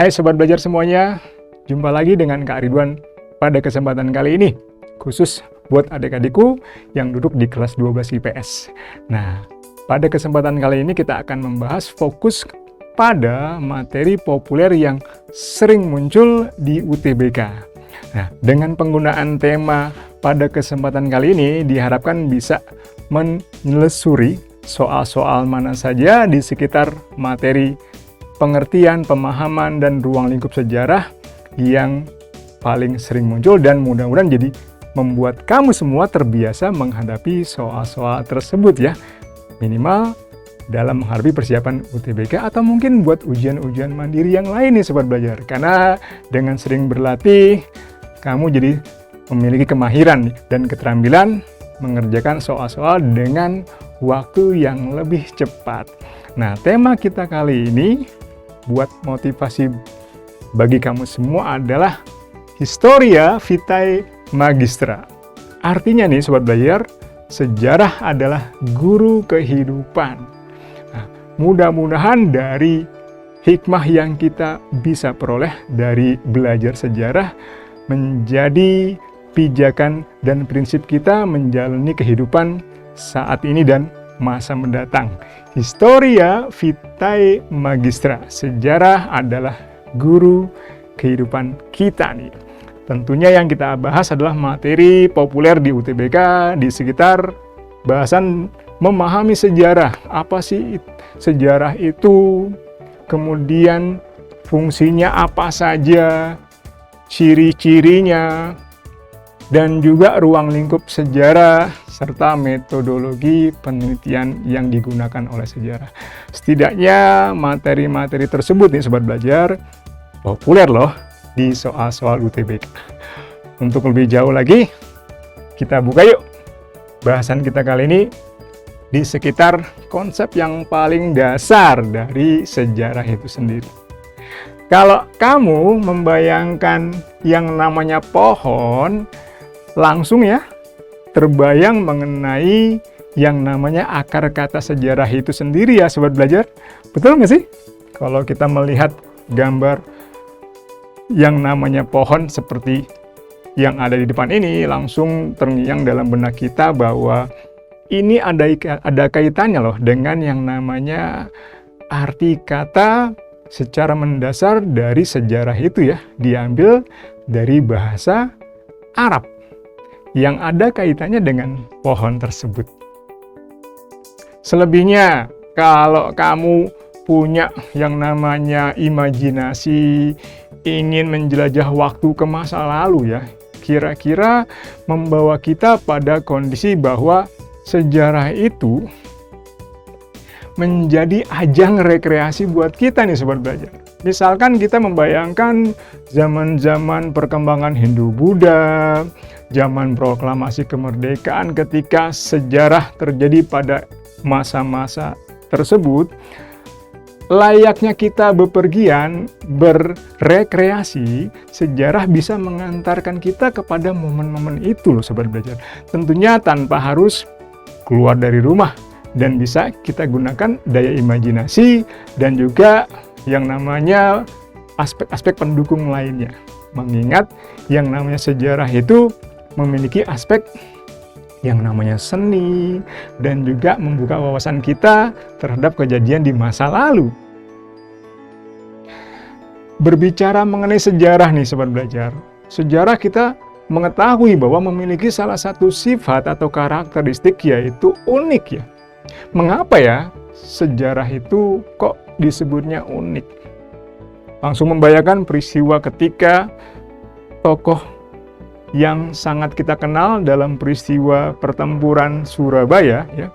Hai Sobat Belajar semuanya, jumpa lagi dengan Kak Ridwan pada kesempatan kali ini, khusus buat adik-adikku yang duduk di kelas 12 IPS. Nah, pada kesempatan kali ini kita akan membahas fokus pada materi populer yang sering muncul di UTBK. Nah, dengan penggunaan tema pada kesempatan kali ini diharapkan bisa menelusuri soal-soal mana saja di sekitar materi pengertian, pemahaman, dan ruang lingkup sejarah yang paling sering muncul dan mudah-mudahan jadi membuat kamu semua terbiasa menghadapi soal-soal tersebut ya. Minimal dalam menghadapi persiapan UTBK atau mungkin buat ujian-ujian mandiri yang lain nih Sobat Belajar. Karena dengan sering berlatih, kamu jadi memiliki kemahiran dan keterampilan mengerjakan soal-soal dengan waktu yang lebih cepat. Nah, tema kita kali ini buat motivasi bagi kamu semua adalah Historia Vitae Magistra. Artinya nih Sobat Belajar, sejarah adalah guru kehidupan. Nah, mudah-mudahan dari hikmah yang kita bisa peroleh dari belajar sejarah menjadi pijakan dan prinsip kita menjalani kehidupan saat ini dan masa mendatang. Historia Vitae Magistra. Sejarah adalah guru kehidupan kita nih. Tentunya yang kita bahas adalah materi populer di UTBK di sekitar bahasan memahami sejarah. Apa sih sejarah itu? Kemudian fungsinya apa saja? Ciri-cirinya? Dan juga ruang lingkup sejarah, serta metodologi penelitian yang digunakan oleh sejarah. Setidaknya materi-materi tersebut nih Sobat Belajar, populer loh di soal-soal UTBK. Untuk lebih jauh lagi, kita buka yuk bahasan kita kali ini di sekitar konsep yang paling dasar dari sejarah itu sendiri. Kalau kamu membayangkan yang namanya pohon, langsung ya terbayang mengenai yang namanya akar kata sejarah itu sendiri ya Sobat Belajar. Betul nggak sih? Kalau kita melihat gambar yang namanya pohon seperti yang ada di depan ini, langsung terngiang dalam benak kita bahwa ini ada kaitannya loh dengan yang namanya arti kata secara mendasar dari sejarah itu ya, diambil dari bahasa Arab yang ada kaitannya dengan pohon tersebut. Selebihnya, kalau kamu punya yang namanya imajinasi, ingin menjelajah waktu ke masa lalu ya, kira-kira membawa kita pada kondisi bahwa sejarah itu menjadi ajang rekreasi buat kita nih Sobat Belajar. Misalkan kita membayangkan zaman-zaman perkembangan Hindu-Buddha, zaman proklamasi kemerdekaan ketika sejarah terjadi pada masa-masa tersebut, layaknya kita bepergian, berrekreasi, sejarah bisa mengantarkan kita kepada momen-momen itu loh Sobat Belajar. Tentunya tanpa harus keluar dari rumah dan bisa kita gunakan daya imajinasi dan juga yang namanya aspek-aspek pendukung lainnya. Mengingat yang namanya sejarah itu memiliki aspek yang namanya seni dan juga membuka wawasan kita terhadap kejadian di masa lalu. Berbicara mengenai sejarah nih Sobat Belajar, sejarah kita mengetahui bahwa memiliki salah satu sifat atau karakteristik yaitu unik ya. Mengapa ya sejarah itu kok disebutnya unik? Langsung membayangkan peristiwa ketika tokoh yang sangat kita kenal dalam peristiwa pertempuran Surabaya ya.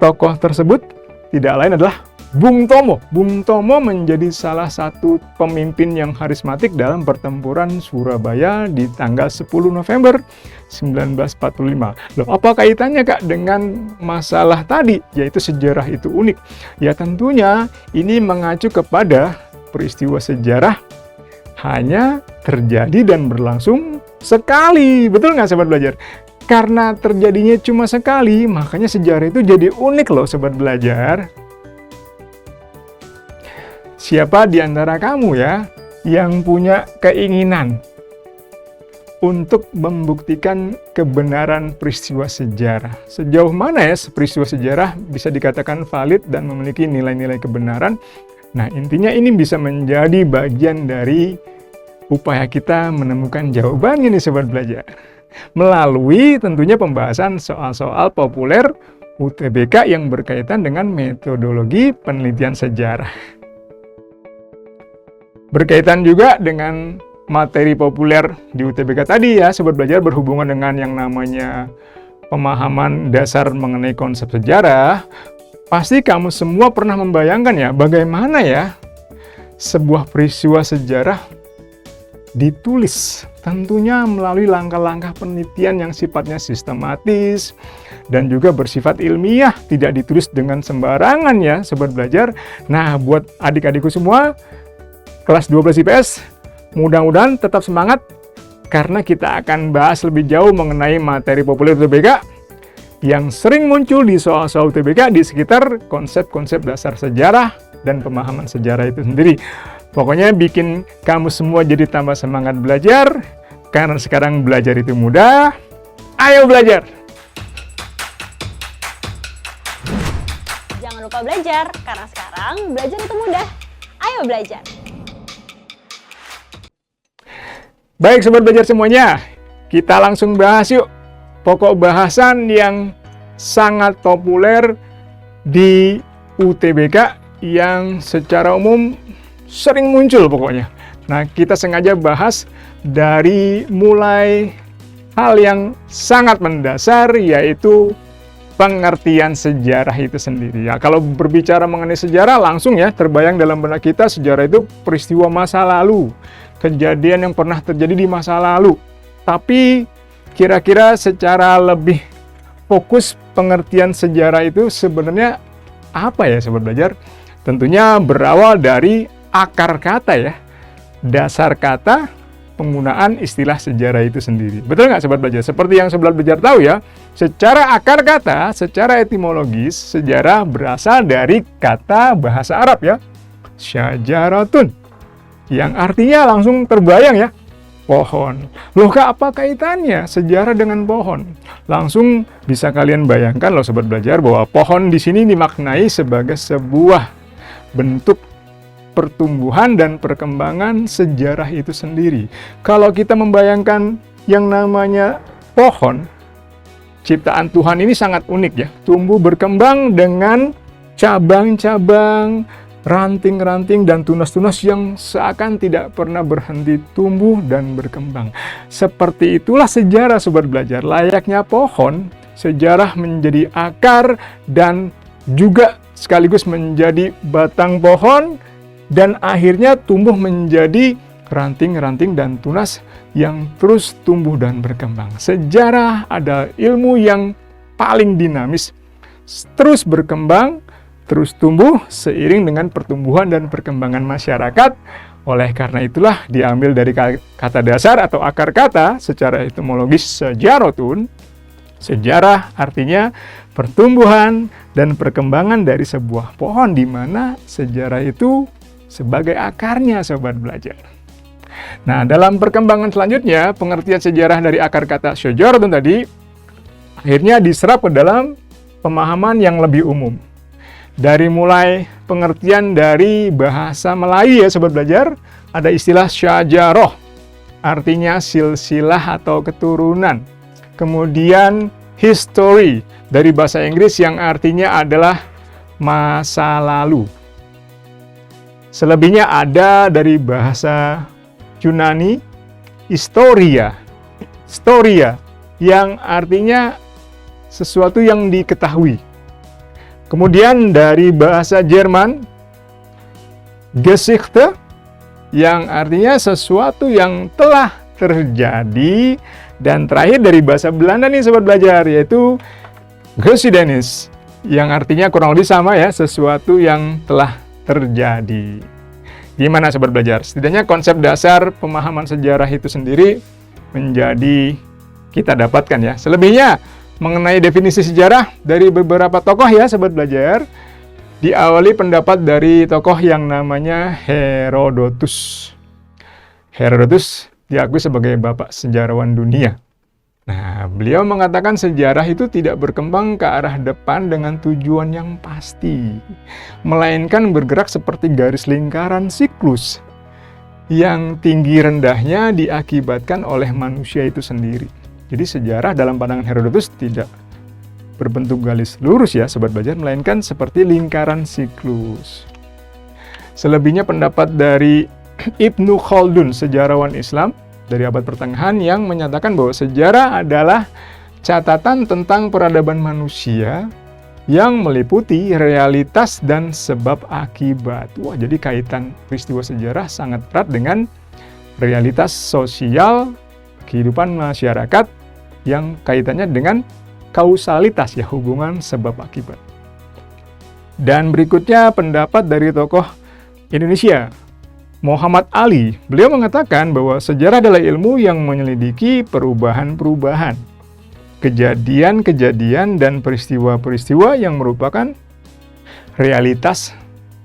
Tokoh tersebut tidak lain adalah Bung Tomo. Bung Tomo menjadi salah satu pemimpin yang karismatik dalam pertempuran Surabaya di tanggal 10 November 1945. Loh, apa kaitannya Kak dengan masalah tadi, yaitu sejarah itu unik? Ya tentunya ini mengacu kepada peristiwa sejarah hanya terjadi dan berlangsung sekali. Betul nggak Sobat Belajar? Karena terjadinya cuma sekali, makanya sejarah itu jadi unik loh Sobat Belajar. siapa di antara kamu ya yang punya keinginan untuk membuktikan kebenaran peristiwa sejarah? Sejauh mana ya peristiwa sejarah bisa dikatakan valid dan memiliki nilai-nilai kebenaran? Nah, intinya ini bisa menjadi bagian dari upaya kita menemukan jawabannya nih Sobat Belajar. Melalui tentunya pembahasan soal-soal populer UTBK yang berkaitan dengan metodologi penelitian sejarah. Berkaitan juga dengan materi populer di UTBK tadi ya, Sobat Belajar, berhubungan dengan yang namanya pemahaman dasar mengenai konsep sejarah. Pasti kamu semua pernah membayangkan ya, bagaimana ya sebuah peristiwa sejarah ditulis, tentunya melalui langkah-langkah penelitian yang sifatnya sistematis dan juga bersifat ilmiah, tidak ditulis dengan sembarangan ya Sobat Belajar. Nah, buat adik-adikku semua kelas 12 IPS, mudah-mudahan tetap semangat karena kita akan bahas lebih jauh mengenai materi populer UTBK yang sering muncul di soal-soal UTBK di sekitar konsep-konsep dasar sejarah dan pemahaman sejarah itu sendiri. Pokoknya bikin kamu semua jadi tambah semangat belajar, karena sekarang belajar itu mudah. Ayo belajar! Jangan lupa belajar, karena sekarang belajar itu mudah. Ayo belajar! Baik Sobat Belajar semuanya, kita langsung bahas yuk pokok bahasan yang sangat populer di UTBK yang secara umum sering muncul pokoknya. Nah, kita sengaja bahas dari mulai hal yang sangat mendasar, yaitu pengertian sejarah itu sendiri. Ya, kalau berbicara mengenai sejarah, langsung ya terbayang dalam benak kita sejarah itu peristiwa masa lalu, kejadian yang pernah terjadi di masa lalu. Tapi kira-kira secara lebih fokus pengertian sejarah itu sebenarnya apa ya Sobat Belajar? Tentunya berawal dari akar kata ya, dasar kata penggunaan istilah sejarah itu sendiri. Betul nggak Sobat Belajar? Seperti yang Sobat Belajar tahu ya, secara akar kata, secara etimologis, sejarah berasal dari kata bahasa Arab ya, syajaratun, yang artinya langsung terbayang ya, pohon. Loh Kak, apa kaitannya sejarah dengan pohon? Langsung bisa kalian bayangkan loh Sobat Belajar bahwa pohon di sini dimaknai sebagai sebuah bentuk pertumbuhan dan perkembangan sejarah itu sendiri. Kalau kita membayangkan yang namanya pohon, ciptaan Tuhan ini sangat unik ya, tumbuh berkembang dengan cabang-cabang, ranting-ranting dan tunas-tunas yang seakan tidak pernah berhenti tumbuh dan berkembang. Seperti itulah sejarah Sobat Belajar. Layaknya pohon, sejarah menjadi akar dan juga sekaligus menjadi batang pohon, dan akhirnya tumbuh menjadi ranting-ranting dan tunas yang terus tumbuh dan berkembang. Sejarah adalah ilmu yang paling dinamis, terus berkembang, terus tumbuh seiring dengan pertumbuhan dan perkembangan masyarakat. Oleh karena itulah diambil dari kata dasar atau akar kata secara etimologis sejarotun. Sejarah artinya pertumbuhan dan perkembangan dari sebuah pohon, di mana sejarah itu sebagai akarnya Sobat Belajar. Nah, dalam perkembangan selanjutnya, pengertian sejarah dari akar kata syajaratun tadi akhirnya diserap ke dalam pemahaman yang lebih umum. Dari mulai pengertian dari bahasa Melayu ya Sobat Belajar, ada istilah syajaroh, artinya silsilah atau keturunan. Kemudian history dari bahasa Inggris yang artinya adalah masa lalu. Selebihnya ada dari bahasa Yunani, historia, yang artinya sesuatu yang diketahui. Kemudian dari bahasa Jerman, Geschichte, yang artinya sesuatu yang telah terjadi. Dan terakhir dari bahasa Belanda nih Sobat Belajar, yaitu Geschiedenis, yang artinya kurang lebih sama ya, sesuatu yang telah terjadi. Gimana Sobat Belajar? Setidaknya konsep dasar pemahaman sejarah itu sendiri menjadi kita dapatkan ya. Selebihnya mengenai definisi sejarah dari beberapa tokoh ya Sobat Belajar. Diawali pendapat dari tokoh yang namanya Herodotus. Herodotus diakui sebagai bapak sejarawan dunia. Nah, beliau mengatakan sejarah itu tidak berkembang ke arah depan dengan tujuan yang pasti, melainkan bergerak seperti garis lingkaran siklus yang tinggi rendahnya diakibatkan oleh manusia itu sendiri. Jadi sejarah dalam pandangan Herodotus tidak berbentuk garis lurus ya sobat belajar, melainkan seperti lingkaran siklus. Selebihnya pendapat dari Ibnu Khaldun, sejarawan Islam dari abad pertengahan, yang menyatakan bahwa sejarah adalah catatan tentang peradaban manusia yang meliputi realitas dan sebab akibat. Wah, jadi kaitan peristiwa sejarah sangat erat dengan realitas sosial kehidupan masyarakat yang kaitannya dengan kausalitas ya, hubungan sebab akibat. Dan berikutnya pendapat dari tokoh Indonesia, Muhammad Ali. Beliau mengatakan bahwa sejarah adalah ilmu yang menyelidiki perubahan-perubahan, kejadian-kejadian dan peristiwa-peristiwa yang merupakan realitas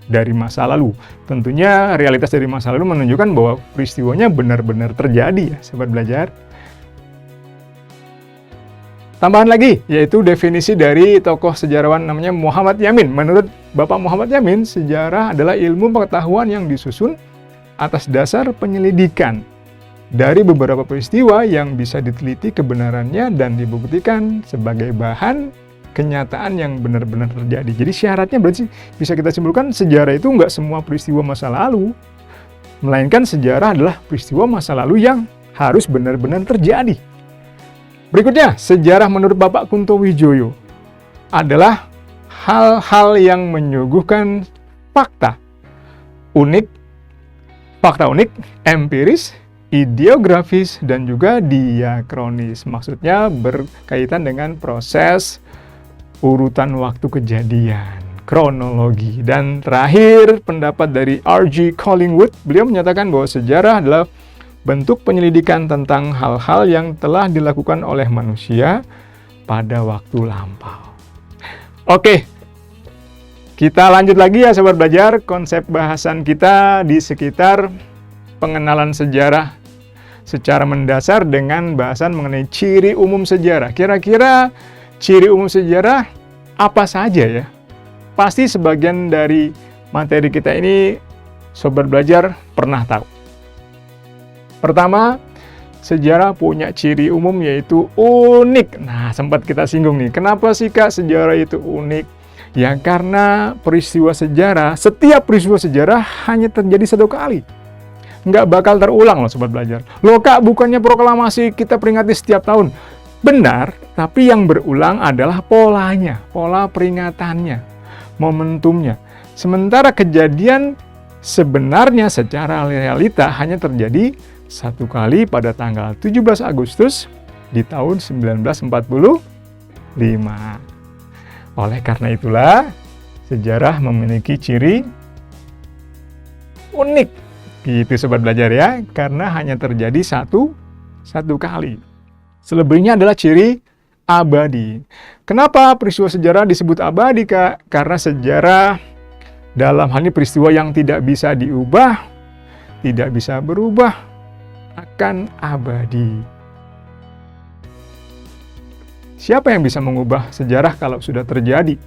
dari masa lalu. Tentunya realitas dari masa lalu menunjukkan bahwa peristiwanya benar-benar terjadi ya, sobat belajar. Tambahan lagi, yaitu definisi dari tokoh sejarawan namanya Muhammad Yamin. Menurut Bapak Muhammad Yamin, sejarah adalah ilmu pengetahuan yang disusun atas dasar penyelidikan dari beberapa peristiwa yang bisa diteliti kebenarannya dan dibuktikan sebagai bahan kenyataan yang benar-benar terjadi. Jadi syaratnya berarti bisa kita simpulkan sejarah itu nggak semua peristiwa masa lalu, melainkan sejarah adalah peristiwa masa lalu yang harus benar-benar terjadi. Berikutnya, sejarah menurut Bapak Kunto Wijoyo adalah hal-hal yang menyuguhkan fakta unik, empiris, ideografis, dan juga diakronis. Maksudnya berkaitan dengan proses urutan waktu kejadian, kronologi. Dan terakhir, pendapat dari R.G. Collingwood, beliau menyatakan bahwa sejarah adalah bentuk penyelidikan tentang hal-hal yang telah dilakukan oleh manusia pada waktu lampau. Oke, kita lanjut lagi ya sobat belajar, konsep bahasan kita di sekitar pengenalan sejarah secara mendasar dengan bahasan mengenai ciri umum sejarah. Kira-kira ciri umum sejarah apa saja ya? Pasti sebagian dari materi kita ini sobat belajar pernah tahu. Pertama, sejarah punya ciri umum yaitu unik. Nah, sempat kita singgung nih, kenapa sih Kak sejarah itu unik? Ya karena setiap peristiwa sejarah hanya terjadi satu kali. Nggak bakal terulang loh sobat belajar. Loh Kak, bukannya proklamasi kita peringati setiap tahun? Benar, tapi yang berulang adalah polanya, pola peringatannya, momentumnya. Sementara kejadian sebenarnya secara realita hanya terjadi satu kali pada tanggal 17 Agustus di tahun 1945. Oleh karena itulah, sejarah memiliki ciri unik. Gitu sobat belajar ya, karena hanya terjadi satu kali. Selebihnya adalah ciri abadi. Kenapa peristiwa sejarah disebut abadi, Kak? Karena sejarah dalam hal ini peristiwa yang tidak bisa diubah, tidak bisa berubah, akan abadi. Siapa yang bisa mengubah sejarah kalau sudah terjadi?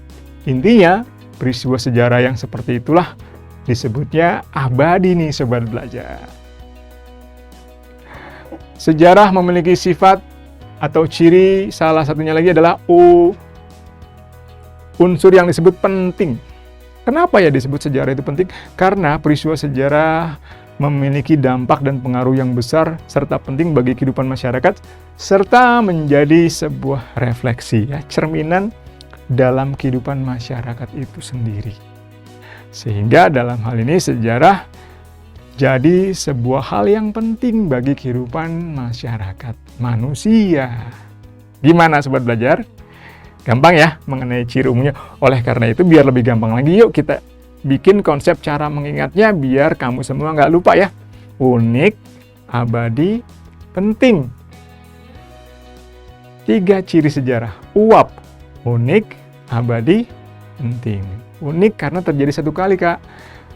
Intinya, peristiwa sejarah yang seperti itulah disebutnya abadi nih sobat belajar. Sejarah memiliki sifat atau ciri, salah satunya lagi adalah unsur yang disebut penting. Kenapa ya disebut sejarah itu penting? Karena peristiwa sejarah memiliki dampak dan pengaruh yang besar serta penting bagi kehidupan masyarakat, serta menjadi sebuah refleksi, ya, cerminan dalam kehidupan masyarakat itu sendiri. Sehingga dalam hal ini sejarah jadi sebuah hal yang penting bagi kehidupan masyarakat manusia. Gimana sobat belajar? Gampang ya mengenai ciri umumnya. Oleh karena itu biar lebih gampang lagi, yuk kita bikin konsep cara mengingatnya biar kamu semua nggak lupa ya. Unik, abadi, penting. 3 ciri sejarah. Uap, unik, abadi, penting. Unik karena terjadi satu kali, Kak.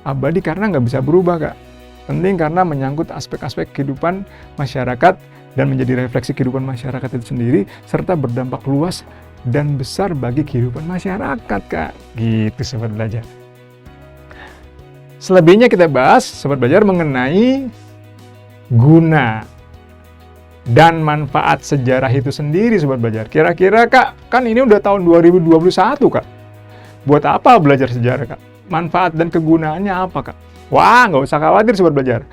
Abadi karena nggak bisa berubah, Kak. Penting karena menyangkut aspek-aspek kehidupan masyarakat dan menjadi refleksi kehidupan masyarakat itu sendiri, serta berdampak luas dan besar bagi kehidupan masyarakat, Kak. Gitu, Sobat Belajar. Selebihnya kita bahas, Sobat Belajar, mengenai guna dan manfaat sejarah itu sendiri, Sobat Belajar. Kira-kira, Kak, kan ini udah tahun 2021, Kak. Buat apa belajar sejarah, Kak? Manfaat dan kegunaannya apa, Kak? Wah, nggak usah khawatir, Sobat Belajar.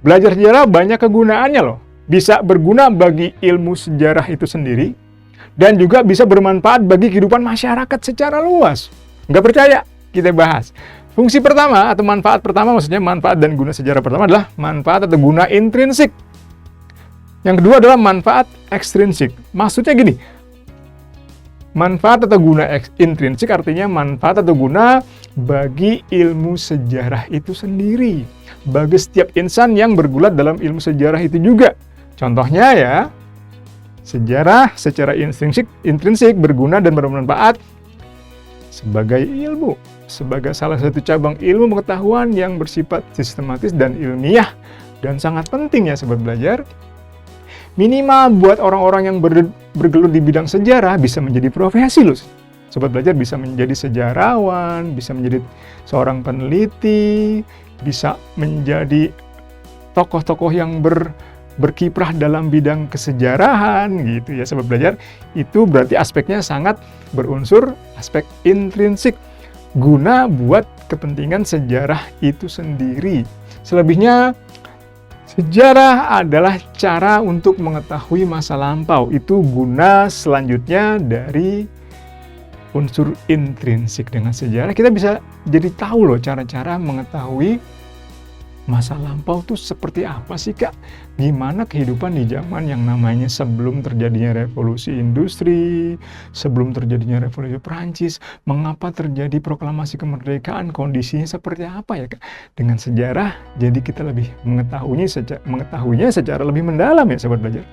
Belajar sejarah banyak kegunaannya loh. Bisa berguna bagi ilmu sejarah itu sendiri, dan juga bisa bermanfaat bagi kehidupan masyarakat secara luas. Nggak percaya? Kita bahas. Fungsi pertama atau manfaat pertama, maksudnya manfaat dan guna sejarah pertama adalah manfaat atau guna intrinsik. Yang kedua adalah manfaat ekstrinsik. Maksudnya gini, manfaat atau guna intrinsik artinya manfaat atau guna bagi ilmu sejarah itu sendiri. Bagi setiap insan yang bergulat dalam ilmu sejarah itu juga. Contohnya ya, sejarah secara intrinsik berguna dan bermanfaat sebagai ilmu. Sebagai salah satu cabang ilmu pengetahuan yang bersifat sistematis dan ilmiah. Dan sangat penting ya Sobat Belajar. Minimal buat orang-orang yang bergelut di bidang sejarah bisa menjadi profesi loh. Sobat Belajar bisa menjadi sejarawan, bisa menjadi seorang peneliti, bisa menjadi tokoh-tokoh yang berkiprah dalam bidang kesejarahan gitu ya Sobat Belajar. Itu berarti aspeknya sangat berunsur aspek intrinsik. Guna buat kepentingan sejarah itu sendiri. Selebihnya, sejarah adalah cara untuk mengetahui masa lampau. Itu guna selanjutnya dari unsur intrinsik. Dengan sejarah kita bisa jadi tahu loh cara-cara mengetahui masa lampau tuh seperti apa sih, Kak? Gimana kehidupan di zaman yang namanya sebelum terjadinya revolusi industri, sebelum terjadinya revolusi Perancis, mengapa terjadi proklamasi kemerdekaan, kondisinya seperti apa ya, Kak? Dengan sejarah, jadi kita lebih mengetahuinya secara lebih mendalam ya, Sobat Belajar.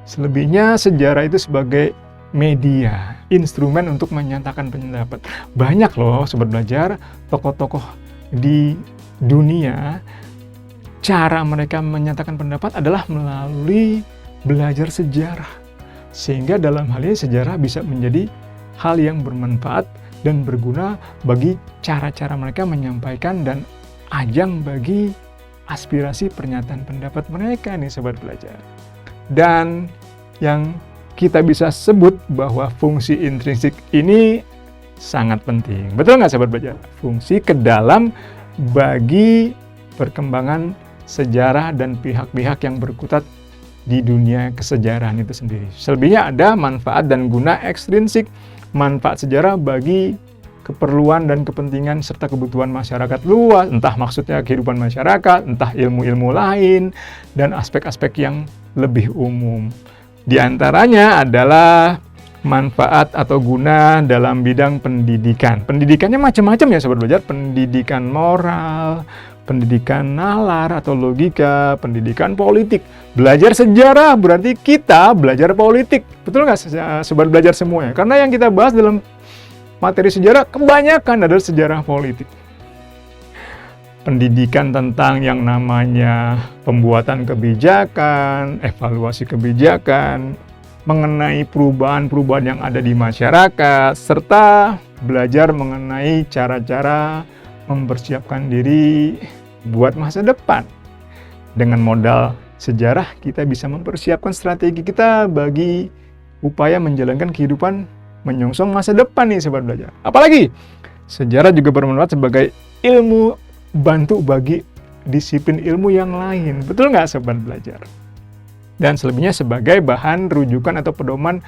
Selebihnya, sejarah itu sebagai media, instrumen untuk menyatakan pendapat. Banyak loh, Sobat Belajar, tokoh-tokoh di dunia, cara mereka menyatakan pendapat adalah melalui belajar sejarah. Sehingga dalam hal ini sejarah bisa menjadi hal yang bermanfaat dan berguna bagi cara-cara mereka menyampaikan dan ajang bagi aspirasi pernyataan pendapat mereka nih Sobat Belajar. Dan yang kita bisa sebut bahwa fungsi intrinsik ini sangat penting. Betul nggak Sobat Belajar? Fungsi ke dalam bagi perkembangan sejarah dan pihak-pihak yang berkutat di dunia kesejarahan itu sendiri. Selebihnya ada manfaat dan guna ekstrinsik. Manfaat sejarah bagi keperluan dan kepentingan serta kebutuhan masyarakat luas, entah maksudnya kehidupan masyarakat, entah ilmu-ilmu lain, dan aspek-aspek yang lebih umum. Di antaranya adalah manfaat atau guna dalam bidang pendidikan. Pendidikannya macam-macam ya Sobat Belajar. Pendidikan moral, pendidikan nalar atau logika, pendidikan politik. Belajar sejarah berarti kita belajar politik. Betul nggak Sobat Belajar semuanya? Karena yang kita bahas dalam materi sejarah kebanyakan adalah sejarah politik. Pendidikan tentang yang namanya pembuatan kebijakan, evaluasi kebijakan, mengenai perubahan-perubahan yang ada di masyarakat, serta belajar mengenai cara-cara mempersiapkan diri buat masa depan. Dengan modal sejarah, kita bisa mempersiapkan strategi kita bagi upaya menjalankan kehidupan menyongsong masa depan nih Sobat Belajar. Apalagi, sejarah juga bermanfaat sebagai ilmu bantu bagi disiplin ilmu yang lain. Betul nggak Sobat Belajar? Dan selebihnya sebagai bahan rujukan atau pedoman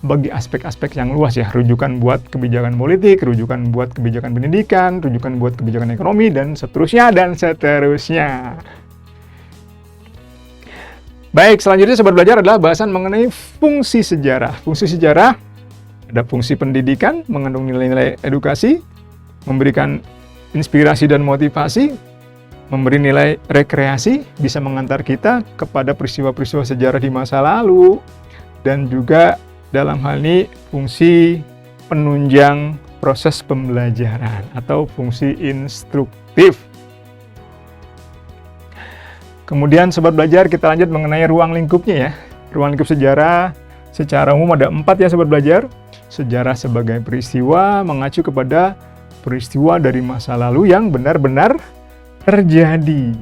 bagi aspek-aspek yang luas ya. Rujukan buat kebijakan politik, rujukan buat kebijakan pendidikan, rujukan buat kebijakan ekonomi, dan seterusnya, dan seterusnya. Baik, selanjutnya Sobat Belajar adalah bahasan mengenai fungsi sejarah. Fungsi sejarah, ada fungsi pendidikan, mengandung nilai-nilai edukasi, memberikan inspirasi dan motivasi, memberi nilai rekreasi, bisa mengantar kita kepada peristiwa-peristiwa sejarah di masa lalu, dan juga dalam hal ini fungsi penunjang proses pembelajaran atau fungsi instruktif. Kemudian Sobat Belajar, kita lanjut mengenai ruang lingkupnya ya. Ruang lingkup sejarah secara umum ada 4 ya Sobat Belajar. Sejarah sebagai peristiwa mengacu kepada peristiwa dari masa lalu yang benar-benar terjadi.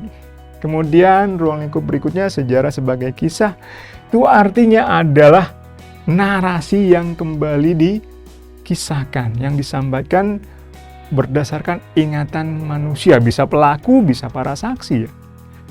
Kemudian ruang lingkup berikutnya sejarah sebagai kisah. Itu artinya adalah narasi yang kembali dikisahkan, yang disampaikan berdasarkan ingatan manusia, bisa pelaku, bisa para saksi ya.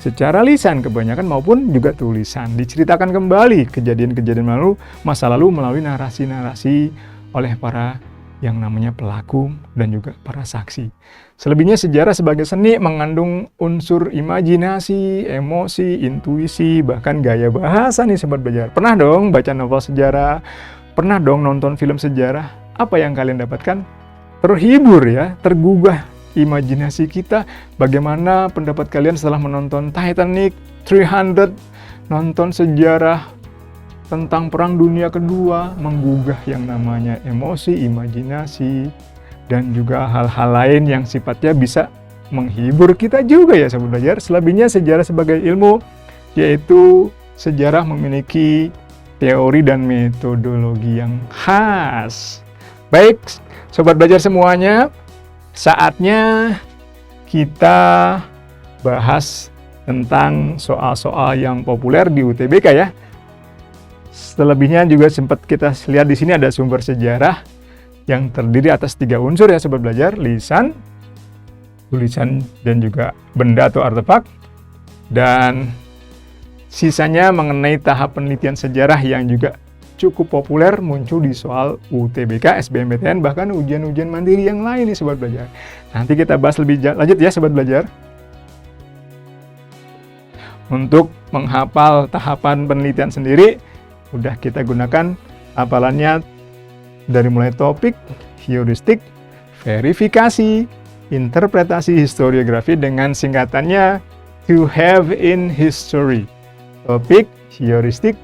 Secara lisan kebanyakan maupun juga tulisan. Diceritakan kembali kejadian-kejadian masa lalu melalui narasi-narasi oleh para yang namanya pelaku dan juga para saksi. Selebihnya sejarah sebagai seni mengandung unsur imajinasi, emosi, intuisi, bahkan gaya bahasa nih Sobat Belajar. Pernah dong baca novel sejarah? Pernah dong nonton film sejarah? Apa yang kalian dapatkan? Terhibur ya, tergugah imajinasi kita. Bagaimana pendapat kalian setelah menonton Titanic, 300, nonton sejarah tentang Perang Dunia Kedua, menggugah yang namanya emosi, imajinasi, dan juga hal-hal lain yang sifatnya bisa menghibur kita juga ya Sobat Belajar. Selebihnya sejarah sebagai ilmu, yaitu sejarah memiliki teori dan metodologi yang khas. Baik, Sobat Belajar semuanya, saatnya kita bahas tentang soal-soal yang populer di UTBK ya. Selebihnya juga sempat kita lihat di sini ada sumber sejarah yang terdiri atas 3 unsur ya Sobat Belajar, lisan, tulisan, dan juga benda atau artefak. Dan sisanya mengenai tahap penelitian sejarah yang juga cukup populer muncul di soal UTBK, SBMPTN, bahkan ujian-ujian mandiri yang lain nih Sobat Belajar. Nanti kita bahas lebih lanjut ya Sobat Belajar. Untuk menghafal tahapan penelitian sendiri, udah kita gunakan hafalannya dari mulai topik, heuristik, verifikasi, interpretasi historiografi dengan singkatannya to have in history. Topik, heuristik,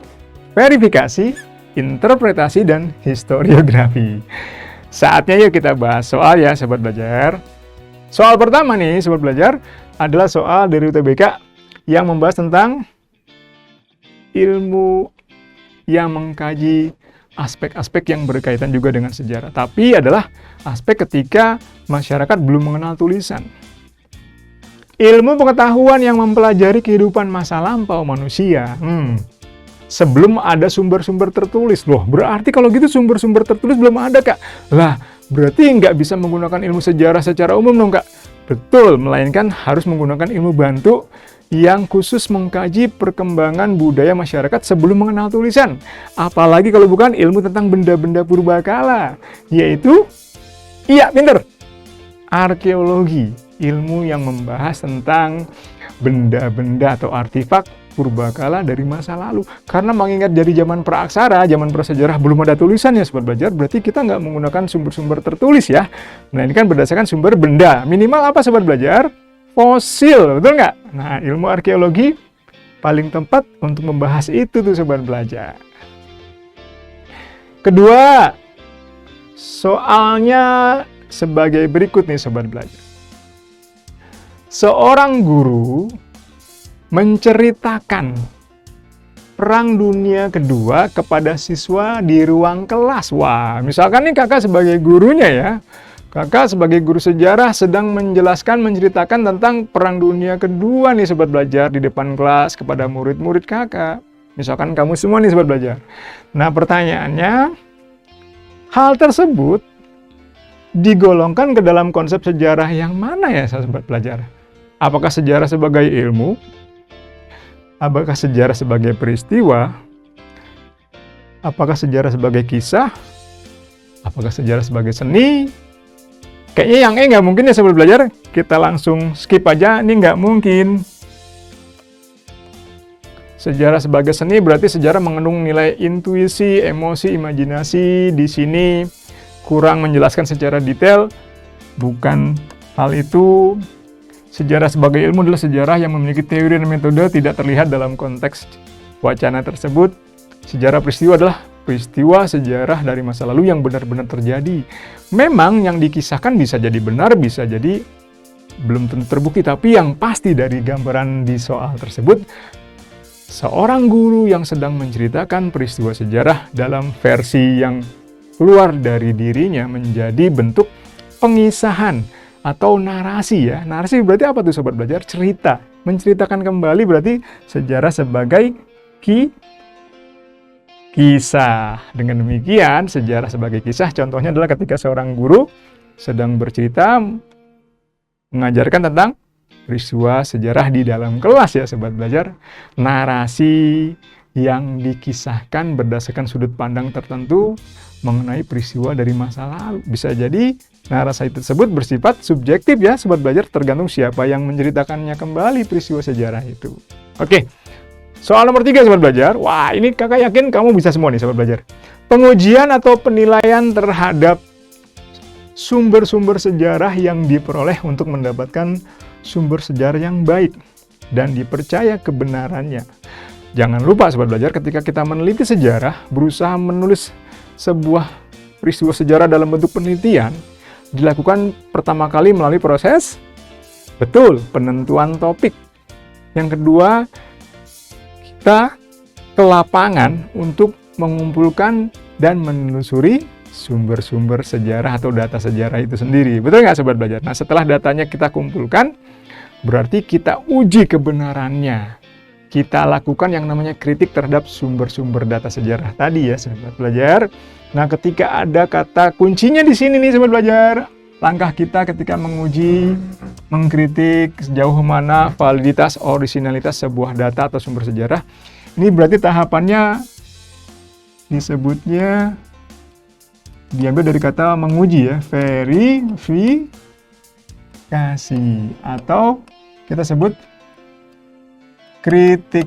verifikasi, interpretasi, dan historiografi. Saatnya yuk kita bahas soal ya Sobat Belajar. Soal pertama nih Sobat Belajar adalah soal dari UTBK yang membahas tentang ilmu yang mengkaji aspek-aspek yang berkaitan juga dengan sejarah. Tapi adalah aspek ketika masyarakat belum mengenal tulisan. Ilmu pengetahuan yang mempelajari kehidupan masa lampau manusia. Sebelum ada sumber-sumber tertulis. Loh, berarti kalau gitu sumber-sumber tertulis belum ada, Kak. Lah, berarti nggak bisa menggunakan ilmu sejarah secara umum dong, Kak. Betul, melainkan harus menggunakan ilmu bantu yang khusus mengkaji perkembangan budaya masyarakat sebelum mengenal tulisan. Apalagi kalau bukan ilmu tentang benda-benda purbakala, yaitu, iya pinter, arkeologi, ilmu yang membahas tentang benda-benda atau artefak purbakala dari masa lalu. Karena mengingat dari zaman praaksara, zaman prasejarah belum ada tulisan ya Sobat Belajar, berarti kita nggak menggunakan sumber-sumber tertulis ya. Melainkan berdasarkan sumber benda. Minimal apa Sobat Belajar? Fosil, betul nggak? Nah, ilmu arkeologi paling tepat untuk membahas itu tuh Sobat Belajar. Kedua, soalnya sebagai berikut nih Sobat Belajar. Seorang guru menceritakan Perang Dunia Kedua kepada siswa di ruang kelas. Wah, misalkan nih kakak sebagai gurunya ya. Kakak sebagai guru sejarah sedang menceritakan tentang Perang Dunia Kedua nih Sobat Belajar di depan kelas kepada murid-murid kakak. Misalkan kamu semua nih Sobat Belajar. Nah pertanyaannya, hal tersebut digolongkan ke dalam konsep sejarah yang mana ya Sobat Belajar? Apakah sejarah sebagai ilmu? Apakah sejarah sebagai peristiwa? Apakah sejarah sebagai kisah? Apakah sejarah sebagai seni? Kayaknya yang nggak mungkin ya Sobat Belajar. Kita langsung skip aja, ini nggak mungkin. Sejarah sebagai seni berarti sejarah mengandung nilai intuisi, emosi, imajinasi. Di sini kurang menjelaskan secara detail. Bukan hal itu. Sejarah sebagai ilmu adalah sejarah yang memiliki teori dan metode tidak terlihat dalam konteks wacana tersebut. Sejarah peristiwa adalah peristiwa sejarah dari masa lalu yang benar-benar terjadi. Memang yang dikisahkan bisa jadi benar, bisa jadi belum tentu terbukti, tapi yang pasti dari gambaran di soal tersebut, seorang guru yang sedang menceritakan peristiwa sejarah dalam versi yang keluar dari dirinya menjadi bentuk pengisahan atau narasi ya. Narasi berarti apa tuh Sobat Belajar? Cerita. Menceritakan kembali berarti sejarah sebagai kisah. Dengan demikian, sejarah sebagai kisah contohnya adalah ketika seorang guru sedang bercerita mengajarkan tentang peristiwa sejarah di dalam kelas ya Sobat Belajar. Narasi yang dikisahkan berdasarkan sudut pandang tertentu mengenai peristiwa dari masa lalu. Bisa jadi narasi tersebut bersifat subjektif ya Sobat Belajar, tergantung siapa yang menceritakannya kembali peristiwa sejarah itu. Oke, soal nomor 3 Sobat Belajar. Wah, ini kakak yakin kamu bisa semua nih Sobat Belajar. Pengujian atau penilaian terhadap sumber-sumber sejarah yang diperoleh untuk mendapatkan sumber sejarah yang baik dan dipercaya kebenarannya. Jangan lupa Sobat Belajar, ketika kita meneliti sejarah, berusaha menulis sebuah peristiwa sejarah dalam bentuk penelitian, dilakukan pertama kali melalui proses penentuan topik. Yang kedua, kita ke lapangan untuk mengumpulkan dan menelusuri sumber-sumber sejarah atau data sejarah itu sendiri. Betul nggak Sobat Belajar? Nah, setelah datanya kita kumpulkan, berarti kita uji kebenarannya. Kita lakukan yang namanya kritik terhadap sumber-sumber data sejarah tadi ya Sobat Belajar. Nah, ketika ada kata kuncinya di sini nih Sobat Belajar, langkah kita ketika menguji, mengkritik sejauh mana validitas, orisinalitas sebuah data atau sumber sejarah, ini berarti tahapannya disebutnya diambil dari kata menguji ya, verifikasi, atau kita sebut kritik.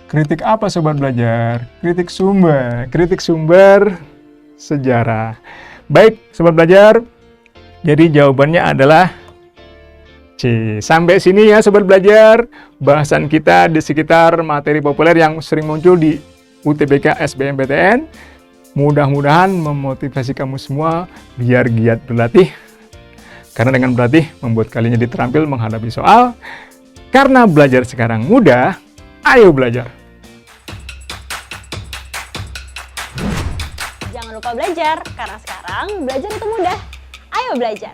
Kritik apa Sobat Belajar? Kritik sumber sejarah. Baik Sobat Belajar, jadi jawabannya adalah C. Sampai sini ya Sobat Belajar, bahasan kita di sekitar materi populer yang sering muncul di UTBK SBMPTN. Mudah-mudahan memotivasi kamu semua biar giat berlatih. Karena dengan berlatih membuat kalian jadi terampil menghadapi soal. Karena belajar sekarang mudah, ayo belajar. Jangan lupa belajar, karena sekarang belajar itu mudah. Ayo belajar.